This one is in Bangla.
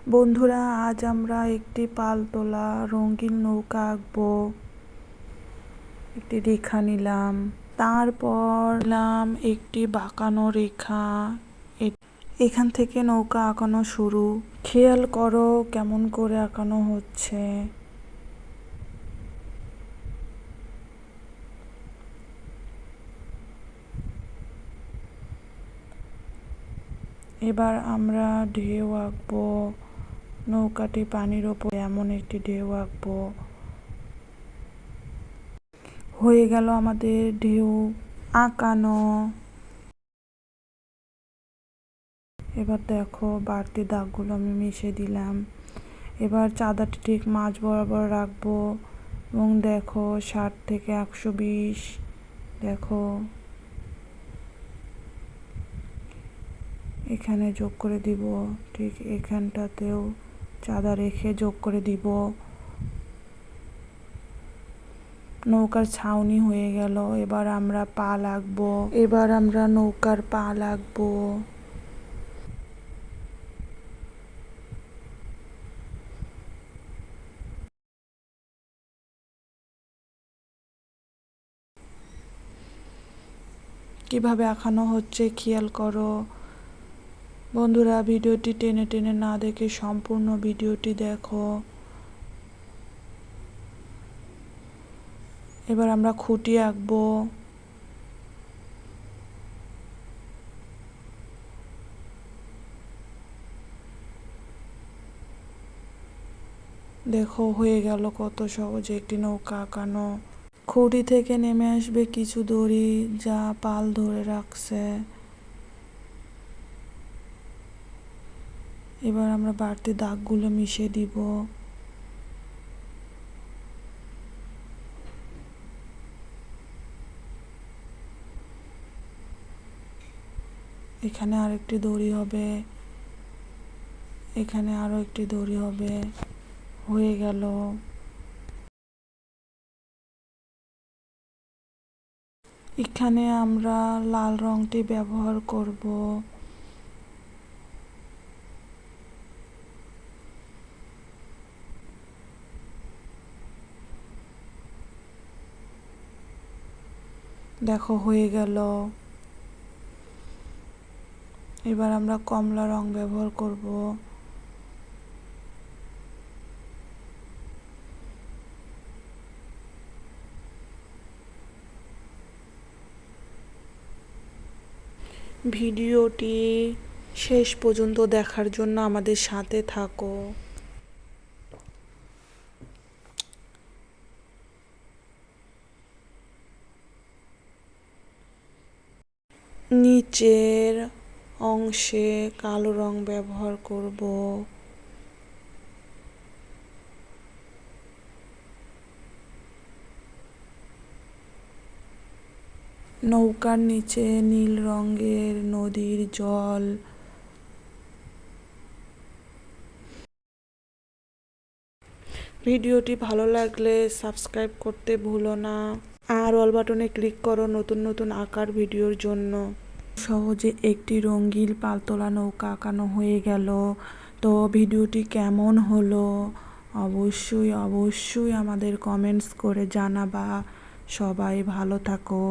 বন্ধুরা, আজ আমরা একটি পালতোলা রঙিন নৌকা আঁকবো। একটি রেখা নিলাম, তারপর নিলাম একটি বাঁকানো রেখা। এখান থেকে নৌকা আঁকানো শুরু। খেয়াল করো কেমন করে আঁকানো হচ্ছে। এবার আমরা ঢেউ আঁকবো। নৌকাটি পানির ওপর এমন একটি ঢেউ আঁকবো। হয়ে গেল আমাদের ঢেউ আঁকানো। এবার দেখো বাড়তি দাগগুলো আমি মিশিয়ে দিলাম। এবার চাঁদাটি ঠিক মাঝ বরাবর রাখবো এবং দেখো 60 থেকে 120। দেখো এখানে যোগ করে দিব, ঠিক এখানটাতেও চাঁদা রেখে যোগ করে দিব। নৌকার ছাউনি হয়ে গেল। এবার আমরা পা লাগবো। এবার আমরা নৌকার পা লাগবো। কিভাবে আঁকানো হচ্ছে খেয়াল করো। বন্ধুরা, ভিডিওটি টেনে টেনে না দেখে সম্পূর্ণ ভিডিওটি দেখো। এবার আমরা খুঁটি আঁকবো। দেখো হয়ে গেল কত সহজে একটি নৌকা আঁকানো। খুঁটি থেকে নেমে আসবে কিছু দড়ি যা পাল ধরে রাখছে। এবার আমরা বাড়তি দাগগুলো মিশিয়ে দিব। এখানে আরেকটি দড়ি হবে, এখানে আরো একটি দড়ি হবে। হয়ে গেল। এখানে আমরা লাল রংটি ব্যবহার করব। দেখো হয়ে গেল। এবার আমরা কমলা রং ব্যবহার করব। ভিডিওটি শেষ পর্যন্ত দেখার জন্য আমাদের সাথে থাকো। নিচের অংশে কালো রং ব্যবহার করব। নৌকার নিচে নীল রঙের নদীর জল। ভিডিওটি ভালো লাগলে সাবস্ক্রাইব করতে ভুলো না, আর অল বাটনে ক্লিক করো নতুন নতুন আঁকার ভিডিওর জন্য। সহজে একটি রঙিন পালতোলা নৌকা আঁকানো হয়ে গেল। তো ভিডিওটি কেমন হলো অবশ্যই আমাদের কমেন্টস করে জানাবা। সবাই ভালো থাকো,